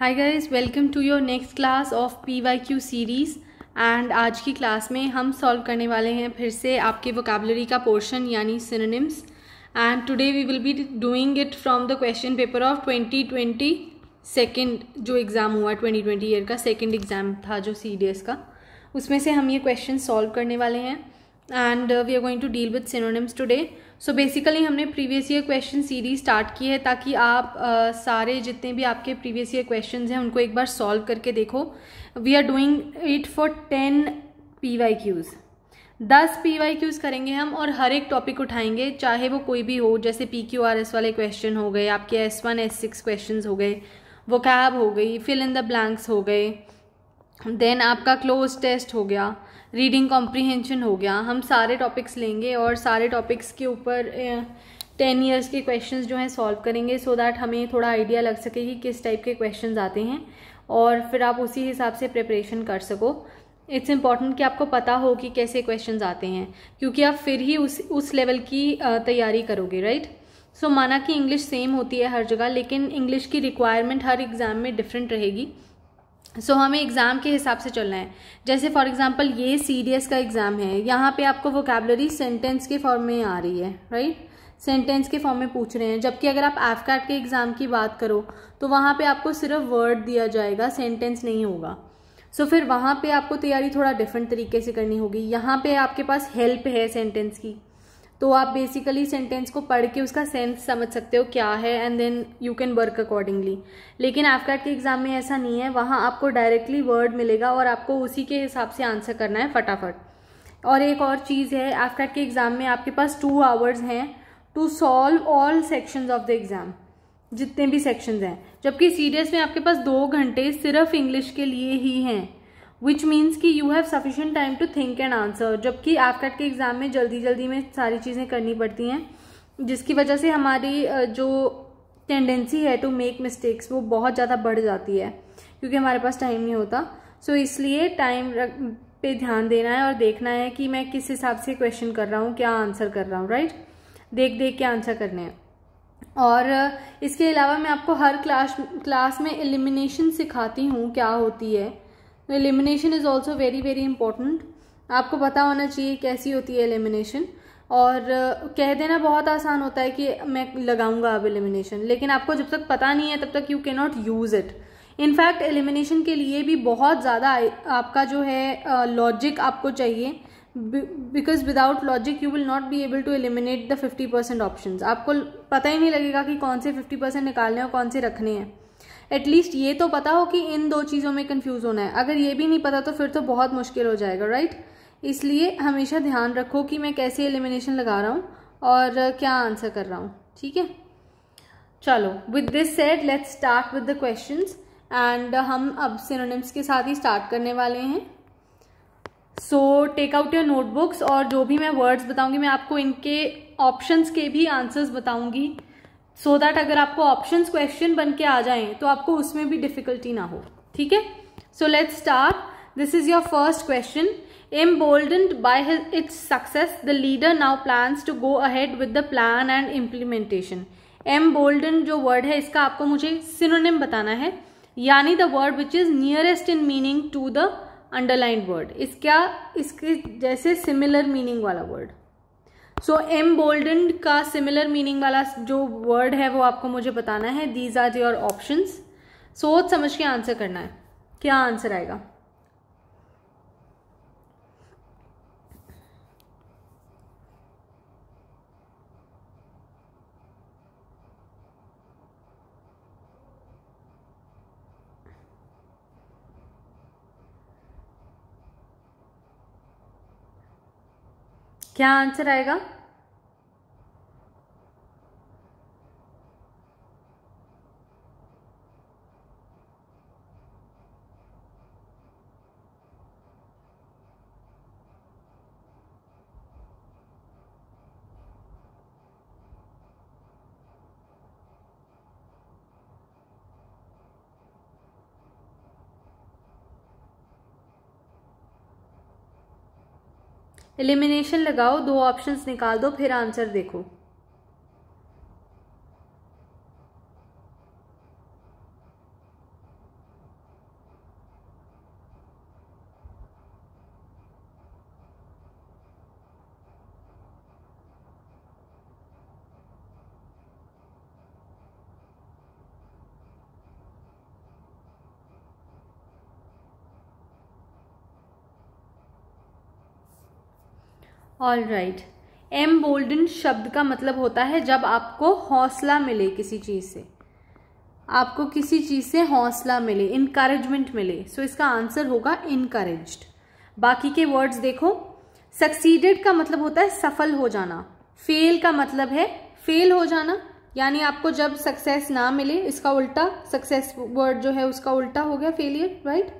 Hi guys, welcome to your next class of PYQ series. And आज की class में हम सॉल्व करने वाले हैं फिर से आपके वोकैबुलरी का पोर्शन यानी synonyms. And today we will be doing it from the question paper of 2020 second जो एग्ज़ाम हुआ 2020 ईयर का सेकेंड एग्ज़ाम था जो CDS का, उसमें से हम ये क्वेश्चन सॉल्व करने वाले हैं। And we are going to deal with synonyms today. So basically हमने previous year question series start की है ताकि आप सारे जितने भी आपके प्रीवियस ईयर क्वेश्चंस हैं उनको एक बार सॉल्व करके देखो। We are doing it for 10 PYQs। 10 PYQs करेंगे हम और हर एक टॉपिक उठाएंगे, चाहे वो कोई भी हो, जैसे PQRS वाले क्वेश्चन हो गए, आपके S1 S6 क्वेश्चन हो गए, वोकैब हो गई, फिल इन द ब्लैंक्स हो गए, देन आपका क्लोज टेस्ट हो गया, रीडिंग कॉम्प्रीहेंशन हो गया। हम सारे टॉपिक्स लेंगे और सारे टॉपिक्स के ऊपर 10 ईयर्स के क्वेश्चंस जो हैं सॉल्व करेंगे, सो दैट हमें थोड़ा आइडिया लग सके कि किस टाइप के क्वेश्चंस आते हैं और फिर आप उसी हिसाब से प्रिपरेशन कर सको। इट्स इम्पॉर्टेंट कि आपको पता हो कि कैसे क्वेश्चंस आते हैं, क्योंकि आप फिर ही उस लेवल की तैयारी करोगे, राइट। सो माना कि इंग्लिश सेम होती है हर जगह, लेकिन इंग्लिश की रिक्वायरमेंट हर एग्ज़ाम में डिफरेंट रहेगी। सो हमें एग्ज़ाम के हिसाब से चलना है। जैसे फॉर एग्जांपल ये CDS का एग्ज़ाम है, यहाँ पे आपको वोकैबुलरी सेंटेंस के फॉर्म में आ रही है, राइट। सेंटेंस के फॉर्म में पूछ रहे हैं, जबकि अगर आप AFCAT के एग्ज़ाम की बात करो तो वहाँ पे आपको सिर्फ वर्ड दिया जाएगा, सेंटेंस नहीं होगा। सो फिर वहाँ पे आपको तैयारी थोड़ा डिफरेंट तरीके से करनी होगी। यहाँ पे आपके पास हेल्प है सेंटेंस की, तो आप बेसिकली सेंटेंस को पढ़ के उसका सेंस समझ सकते हो क्या है, and then you can work accordingly. लेकिन AFCAT के एग्जाम में ऐसा नहीं है, वहाँ आपको डायरेक्टली वर्ड मिलेगा और आपको उसी के हिसाब से आंसर करना है फटाफट। और एक और चीज़ है, AFCAT के एग्जाम में आपके पास 2 आवर्स हैं to solve all sections of the exam, जितने भी सेक्शंस हैं, जबकि CDS में आपके पास 2 घंटे सिर्फ इंग्लिश के लिए ही हैं, विच मीन्स कि you have sufficient time to think and answer. जबकि AFCAT के एग्जाम में जल्दी जल्दी में सारी चीज़ें करनी पड़ती हैं, जिसकी वजह से हमारी जो टेंडेंसी है टू मेक मिस्टेक्स वो बहुत ज़्यादा बढ़ जाती है, क्योंकि हमारे पास टाइम नहीं होता। सो इसलिए टाइम पे ध्यान देना है और देखना है कि मैं किस हिसाब से क्वेश्चन कर रहा हूँ, क्या आंसर कर रहा हूँ, राइट। देख देख के आंसर करने हैं। और इसके अलावा मैं आपको हर क्लास में एलिमिनेशन सिखाती हूँ क्या होती है। Elimination is also very very important. आपको पता होना चाहिए कैसी होती है एलिमिनेशन। और कह देना बहुत आसान होता है कि मैं लगाऊंगा अब एलिमिनेशन, लेकिन आपको जब तक पता नहीं है तब तक you can not use it. In fact elimination के लिए भी बहुत ज़्यादा आपका जो है लॉजिक आपको चाहिए, because without logic you will not be able to eliminate the 50% options. आपको पता ही नहीं लगेगा कि कौन से 50% निकालने और कौन से रखने हैं। एटलीस्ट ये तो पता हो कि इन 2 चीज़ों में कंफ्यूज होना है। अगर ये भी नहीं पता तो फिर तो बहुत मुश्किल हो जाएगा, राइट। इसलिए हमेशा ध्यान रखो कि मैं कैसे एलिमिनेशन लगा रहा हूँ और क्या आंसर कर रहा हूँ, ठीक है। चलो, with this said let's start with the questions. And हम अब सिनोनिम्स के साथ ही स्टार्ट करने वाले हैं। So take out your notebooks, और जो भी मैं वर्ड्स बताऊंगी मैं आपको इनके ऑप्शंस के भी आंसर्स बताऊंगी, सो दैट अगर आपको ऑप्शंस क्वेश्चन बन के आ जाएं तो आपको उसमें भी डिफिकल्टी ना हो, ठीक है। So let's start. This is your first question. Emboldened by its success, the leader now plans to go ahead with the plan and implementation. Emboldened जो वर्ड है इसका आपको मुझे सिनोनिम बताना है, यानी the word which is nearest in meaning to the underlined word. इसके जैसे सिमिलर मीनिंग वाला वर्ड। सो एम्बोल्डेंड का सिमिलर मीनिंग वाला जो वर्ड है वो आपको मुझे बताना है। These are your options. सोच समझ के आंसर करना है, क्या आंसर आएगा। क्या आंसर आएगा। एलिमिनेशन लगाओ, 2 ऑप्शंस निकाल दो, फिर आंसर देखो। ऑल राइट, एम्बोल्डन शब्द का मतलब होता है जब आपको हौसला मिले किसी चीज से, आपको किसी चीज से हौसला मिले, इनकरेजमेंट मिले। सो इसका आंसर होगा इनकरेज्ड। बाकी के वर्ड्स देखो, सक्सीडेड का मतलब होता है सफल हो जाना, फेल का मतलब है फेल हो जाना, यानी आपको जब सक्सेस ना मिले, इसका उल्टा सक्सेस वर्ड जो है उसका उल्टा हो गया फेलियर, राइट।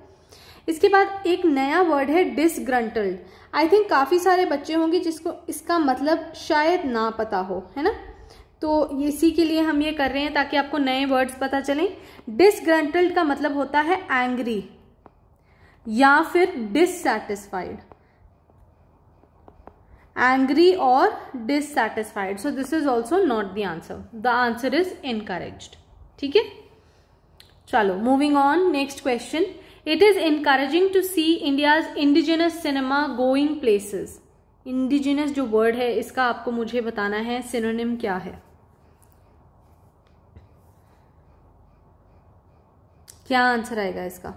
इसके बाद एक नया वर्ड है डिसग्रंटल्ड। आई थिंक काफी सारे बच्चे होंगे जिसको इसका मतलब शायद ना पता हो, है ना, तो इसी के लिए हम ये कर रहे हैं ताकि आपको नए वर्ड्स पता चलें। डिसग्रंटल्ड का मतलब होता है एंग्री या फिर डिससैटिस्फाइड, एंग्री और dissatisfied. So this is also not the answer, the answer is encouraged. ठीक है, चलो moving on, next question. It is encouraging to see India's indigenous cinema going places. Indigenous जो वर्ड है इसका आपको मुझे बताना है सिनोनिम क्या है। क्या आंसर आएगा इसका?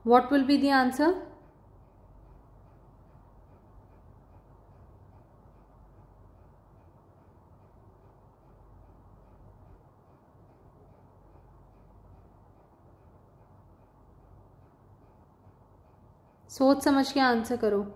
What will be the answer? सोच समझ के आंसर करो।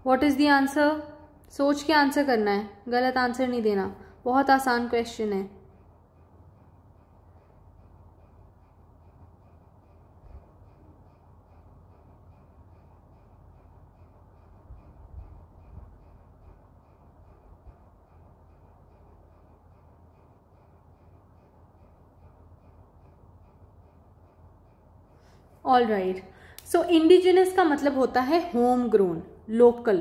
What is the answer? सोच के आंसर करना है, गलत आंसर नहीं देना, बहुत आसान क्वेश्चन है। ऑल राइट, सो इंडिजिनस का मतलब होता है होम ग्रोन, लोकल।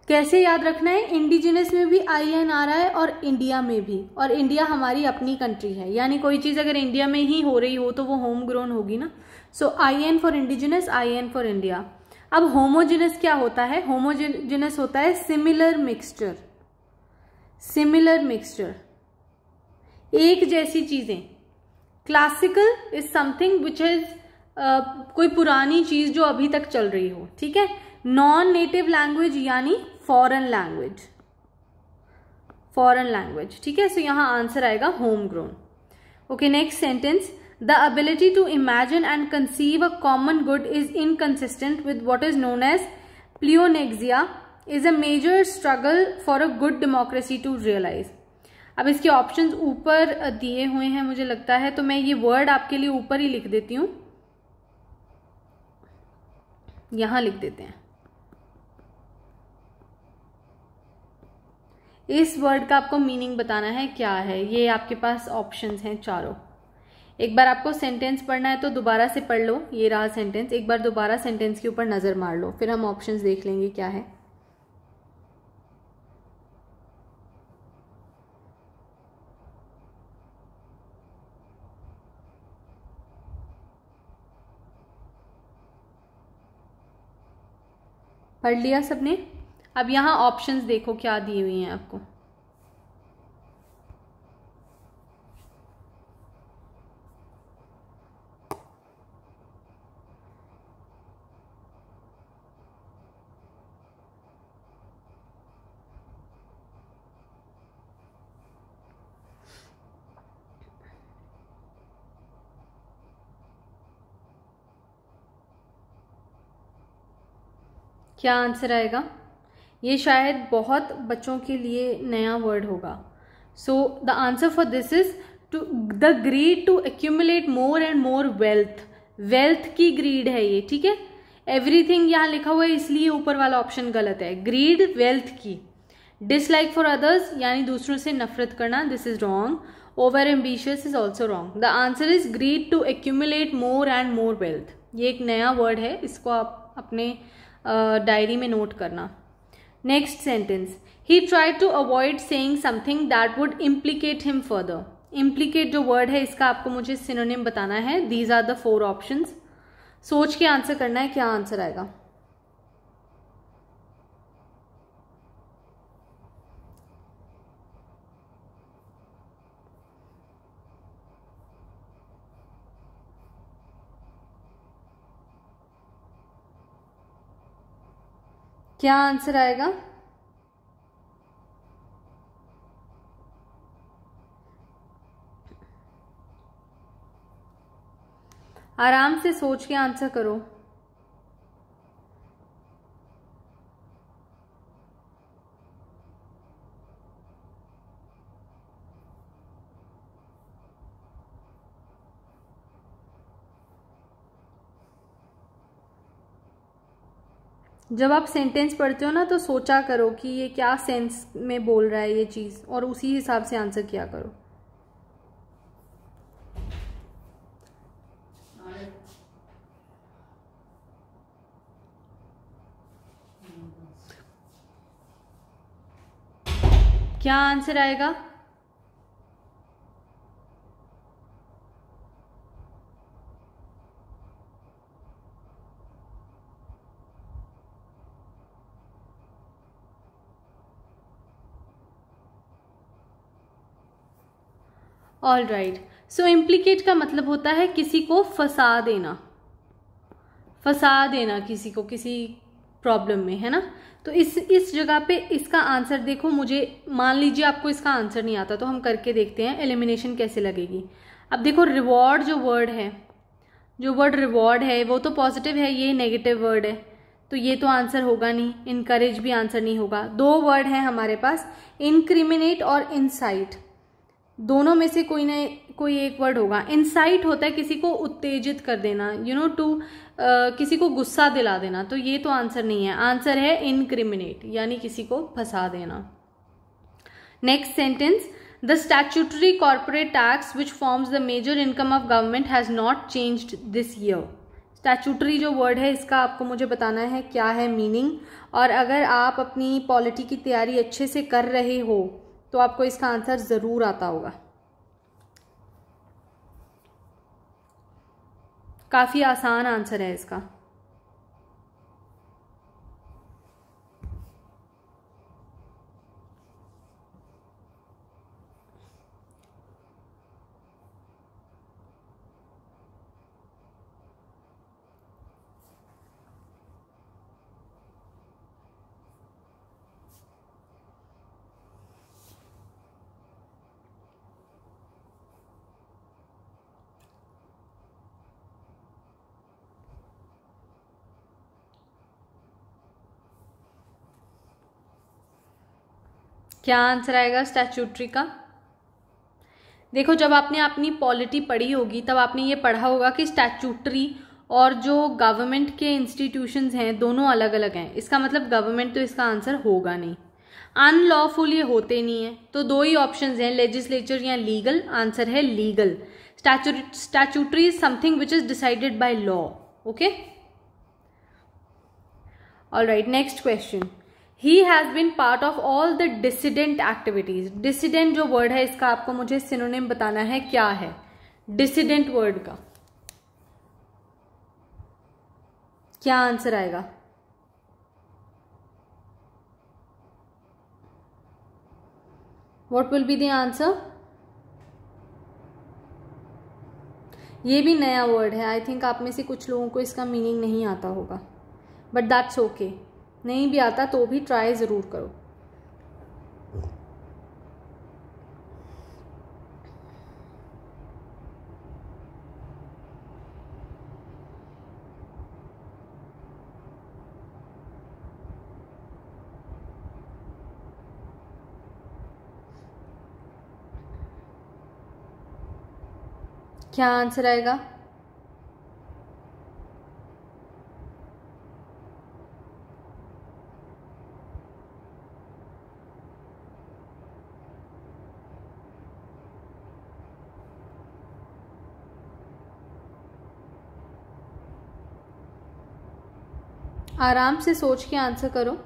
कैसे याद रखना है? इंडिजिनस में भी IN आ रहा है और इंडिया में भी, और इंडिया हमारी अपनी कंट्री है, यानी कोई चीज अगर इंडिया में ही हो रही हो तो वो होम ग्रोन होगी ना। सो IN for indigenous, IN for India. अब होमोजिनस क्या होता है? होमोजिनस होता है सिमिलर मिक्सचर, सिमिलर मिक्सचर, एक जैसी चीजें। Classical is something which is कोई पुरानी चीज जो अभी तक चल रही हो, ठीक है। नॉन नेटिव लैंग्वेज यानी फॉरेन लैंग्वेज, फॉरेन लैंग्वेज, ठीक है। सो यहां आंसर आएगा home grown. Okay, next sentence. The ability to imagine and conceive a common good is inconsistent with what is known as pleonexia, is a major struggle for a good democracy to realize. अब इसके options ऊपर दिए हुए हैं मुझे लगता है, तो मैं ये वर्ड आपके लिए ऊपर ही लिख देती हूं, यहां लिख देते हैं। इस वर्ड का आपको मीनिंग बताना है क्या है। ये आपके पास ऑप्शंस हैं चारों। एक बार आपको सेंटेंस पढ़ना है तो दोबारा से पढ़ लो, ये रहा सेंटेंस, एक बार दोबारा सेंटेंस के ऊपर नजर मार लो, फिर हम ऑप्शंस देख लेंगे क्या है। पढ़ लिया सबने? अब यहां ऑप्शंस देखो क्या दी हुई हैं आपको। क्या आंसर आएगा? ये शायद बहुत बच्चों के लिए नया वर्ड होगा। So the answer for this is to the greed to accumulate more and more wealth. Wealth की ग्रीड है ये, ठीक है। एवरीथिंग यहां लिखा हुआ है इसलिए ऊपर वाला ऑप्शन गलत है। ग्रीड वेल्थ की, डिसलाइक फॉर अदर्स यानी दूसरों से नफरत करना, this is wrong. Over ambitious is also wrong. The answer is greed to accumulate more and more wealth. ये एक नया वर्ड है, इसको आप अपने डायरी में नोट करना. Next sentence, he tried to avoid saying something that would implicate him further. Implicate जो वर्ड है इसका आपको मुझे सिनोनिम बताना है. These are the 4 options. सोच के आंसर करना है, क्या आंसर आएगा. क्या आंसर आएगा. आराम से सोच के आंसर करो. जब आप सेंटेंस पढ़ते हो ना तो सोचा करो कि ये क्या सेंस में बोल रहा है ये चीज, और उसी हिसाब से आंसर किया करो. क्या आंसर आएगा. All right. सो इम्प्लीकेट का मतलब होता है किसी को फंसा देना. फंसा देना किसी को किसी प्रॉब्लम में, है ना. तो इस जगह पे इसका आंसर देखो. मुझे मान लीजिए आपको इसका आंसर नहीं आता, तो हम करके देखते हैं एलिमिनेशन कैसे लगेगी. अब देखो, रिवॉर्ड जो वर्ड है, जो वर्ड रिवॉर्ड है वो तो पॉजिटिव है, ये नेगेटिव वर्ड है, तो ये तो आंसर होगा नहीं. इनकरेज भी आंसर नहीं होगा. 2 वर्ड है हमारे पास, इनक्रिमिनेट और इंसाइट. दोनों में से कोई एक वर्ड होगा. इंसाइट होता है किसी को उत्तेजित कर देना, टू किसी को गुस्सा दिला देना, तो ये तो आंसर नहीं है. आंसर है इनक्रिमिनेट, यानी किसी को फंसा देना. Next sentence, the statutory corporate tax which forms the major income of government has not changed this year. Statutory जो वर्ड है इसका आपको मुझे बताना है क्या है मीनिंग. और अगर आप अपनी पॉलिटी की तैयारी अच्छे से कर रहे हो तो आपको इसका आंसर जरूर आता होगा. काफी आसान आंसर है इसका. क्या आंसर आएगा स्टैट्यूटरी का. देखो, जब आपने अपनी पॉलिटी पढ़ी होगी तब आपने ये पढ़ा होगा कि स्टैट्यूटरी और जो गवर्नमेंट के इंस्टीट्यूशंस हैं दोनों अलग अलग हैं. इसका मतलब गवर्नमेंट तो इसका आंसर होगा नहीं. अनलॉफुल ये होते नहीं है, तो 2 ही ऑप्शंस हैं, लेजिस्लेचर या लीगल. आंसर है legal. Statutory is something which is decided by law. Okay, all right. Next question, he has been part of all the dissident activities. Dissident जो वर्ड है इसका आपको मुझे सिनोनिम बताना है, क्या है डिसिडेंट वर्ड का. क्या आंसर आएगा. What will be the answer. ये भी नया वर्ड है. आई थिंक आप में से कुछ लोगों को इसका मीनिंग नहीं आता होगा, बट दैट्स ओके. नहीं भी आता तो भी ट्राई जरूर करो. क्या आंसर आएगा. आराम से सोच के आंसर करो।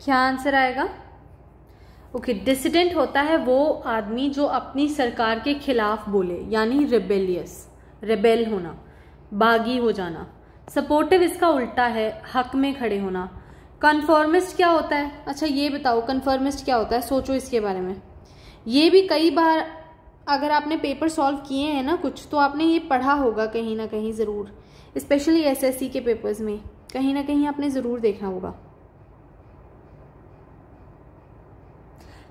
क्या आंसर आएगा? ओके, डिसिडेंट होता है वो आदमी जो अपनी सरकार के खिलाफ बोले, यानी रिबेलियस, रिबेल होना, बागी हो जाना। सपोर्टिव इसका उल्टा है, हक में खड़े होना। कन्फर्मिस्ट क्या होता है? अच्छा ये बताओ कन्फर्मिस्ट क्या होता है, सोचो इसके बारे में। ये भी कई बार अगर आपने पेपर सॉल्व किए हैं ना कुछ, तो आपने ये पढ़ा होगा कहीं ना कहीं ज़रूर, स्पेशली एसएससी के पेपर्स में कहीं ना कहीं आपने ज़रूर देखा होगा।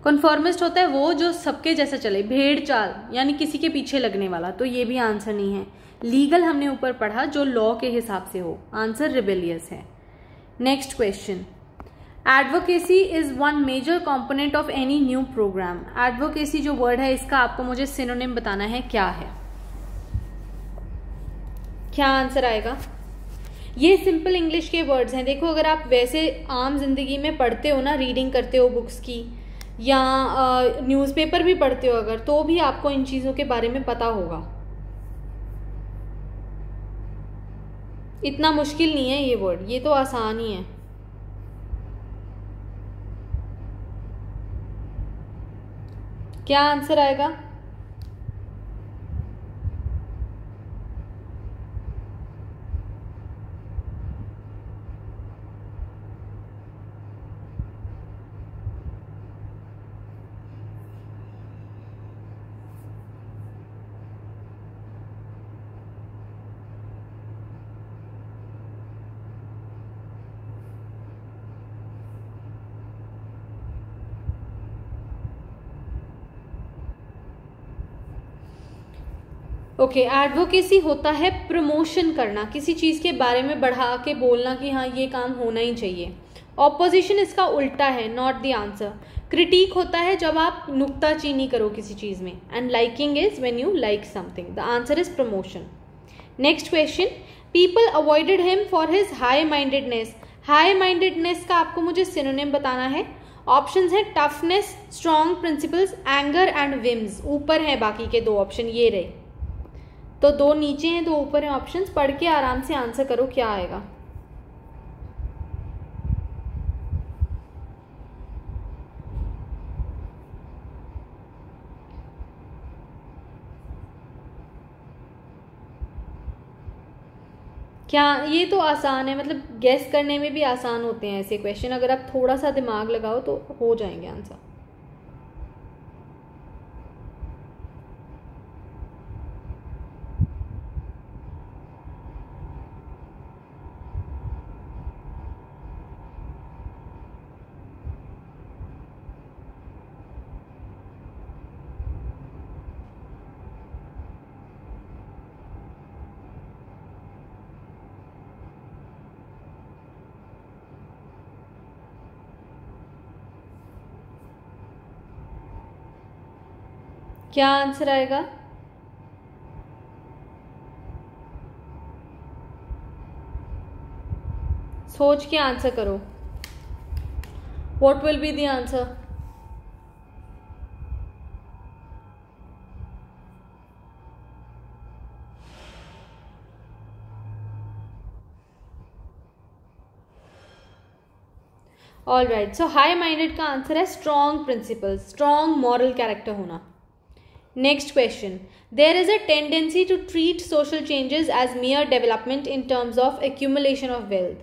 कन्फर्मिस्ट होता है वो जो सबके जैसा चले, भेड़ चाल, यानी किसी के पीछे लगने वाला। तो ये भी आंसर नहीं है। लीगल हमने ऊपर पढ़ा, जो लॉ के हिसाब से हो। आंसर रिबेलियस है। Next question, advocacy is one major component of any new programme. Advocacy जो वर्ड है इसका आपको मुझे सिनोनिम बताना है, क्या है? क्या आंसर आएगा? ये सिंपल इंग्लिश के वर्ड्स हैं। देखो अगर आप वैसे आम जिंदगी में पढ़ते हो ना, रीडिंग करते हो बुक्स की, या न्यूज़पेपर भी पढ़ते हो अगर, तो भी आपको इन चीज़ों के बारे में पता होगा। इतना मुश्किल नहीं है ये वर्ड, ये तो आसान ही है। क्या आंसर आएगा? ओके, एडवोकेसी होता है प्रमोशन करना, किसी चीज़ के बारे में बढ़ा के बोलना कि हाँ ये काम होना ही चाहिए। ऑपोजिशन इसका उल्टा है, नॉट द आंसर। क्रिटिक होता है जब आप नुक्ताचीनी करो किसी चीज़ में, and liking is when you like something. The answer is promotion. Next question, people avoided him for his high mindedness. High mindedness का आपको मुझे सिनोनिम बताना है। ऑप्शंस हैं toughness, strong principles, anger and whims. ऊपर है बाकी के दो ऑप्शन, ये रहे। तो दो नीचे हैं, दो ऊपर हैं ऑप्शंस। पढ़ के आराम से आंसर करो, क्या आएगा? क्या ये तो आसान है, मतलब गेस करने में भी आसान होते हैं ऐसे क्वेश्चन। अगर आप थोड़ा सा दिमाग लगाओ तो हो जाएंगे आंसर। क्या आंसर आएगा? सोच के आंसर करो। What will be the answer? All right, so high minded का आंसर है strong principles, strong moral character होना। Next question, there is a tendency to treat social changes as mere development in terms of accumulation of wealth.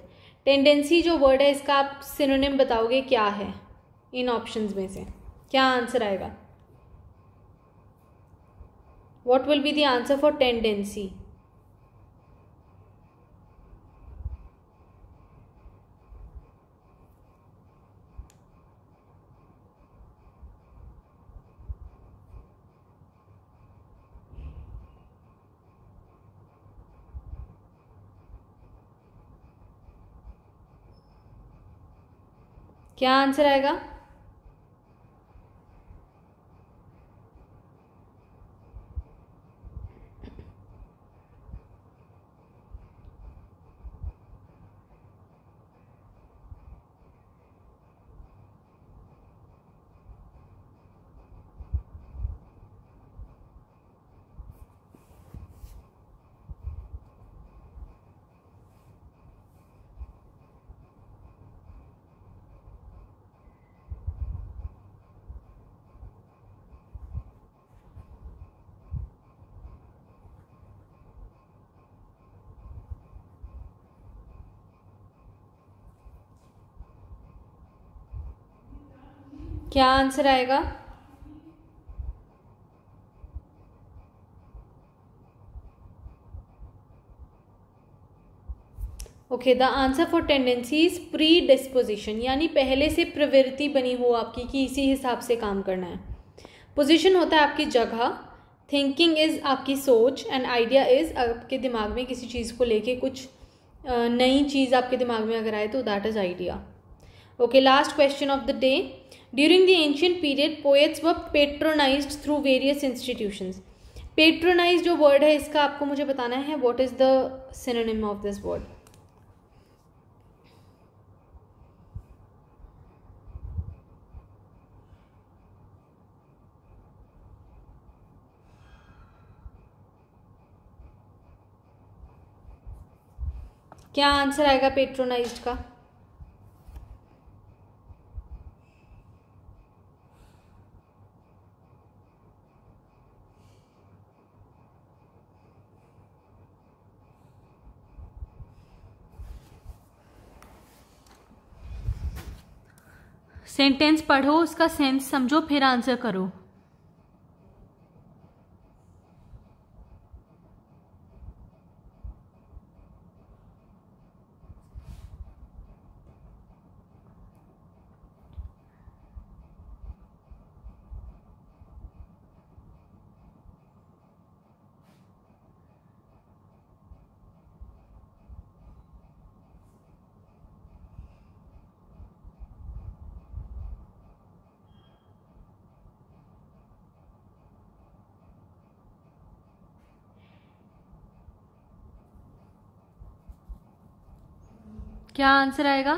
Tendency जो word है इसका आप synonym बताओगे, क्या है इन ऑप्शंस में से? क्या आंसर आएगा? What will be the answer for tendency? क्या आंसर आएगा? क्या आंसर आएगा? Okay, the answer for tendency is pre disposition, यानी पहले से प्रवृत्ति बनी हो आपकी कि इसी हिसाब से काम करना है। पोजीशन होता है आपकी जगह, थिंकिंग इज आपकी सोच, एंड आइडिया इज आपके दिमाग में किसी चीज़ को लेके कुछ नई चीज़ आपके दिमाग में अगर आए तो that is idea. Okay, last question of the day. During the ancient period poets were patronized through various institutions. Patronize जो वर्ड है इसका आपको मुझे बताना है what is the synonym of this word. क्या आंसर आएगा पेट्रोनाइज्ड का? सेंटेंस पढ़ो, उसका सेंस समझो, फिर आंसर करो। क्या आंसर आएगा?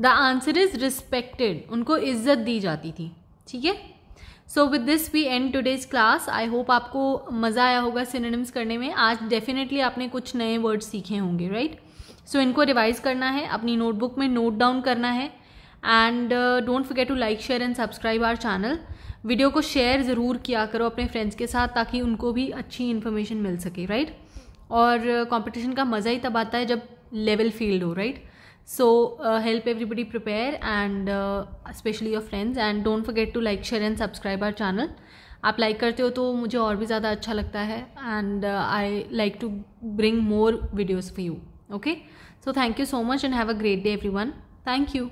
द आंसर इज रिस्पेक्टेड, उनको इज्जत दी जाती थी। ठीक है, so with this we end today's class. I hope आपको मज़ा आया होगा सिनोनिम्स करने में। आज डेफिनेटली आपने कुछ नए वर्ड सीखे होंगे, राइट? सो इनको रिवाइज करना है, अपनी नोटबुक में नोट डाउन करना है, and don't forget to like share and subscribe our channel. Video को शेयर ज़रूर किया करो अपने फ्रेंड्स के साथ ताकि उनको भी अच्छी इन्फॉर्मेशन मिल सके, राइट? और कंपटीशन का मज़ा ही तब आता है जब लेवल फील्ड हो, right? So help everybody prepare, and especially your friends, and don't forget to like, share and subscribe our channel. आप लाइक करते हो तो मुझे और भी ज़्यादा अच्छा लगता है, and I like to bring more videos for you. Okay, so thank you so much and have a great day everyone. Thank you.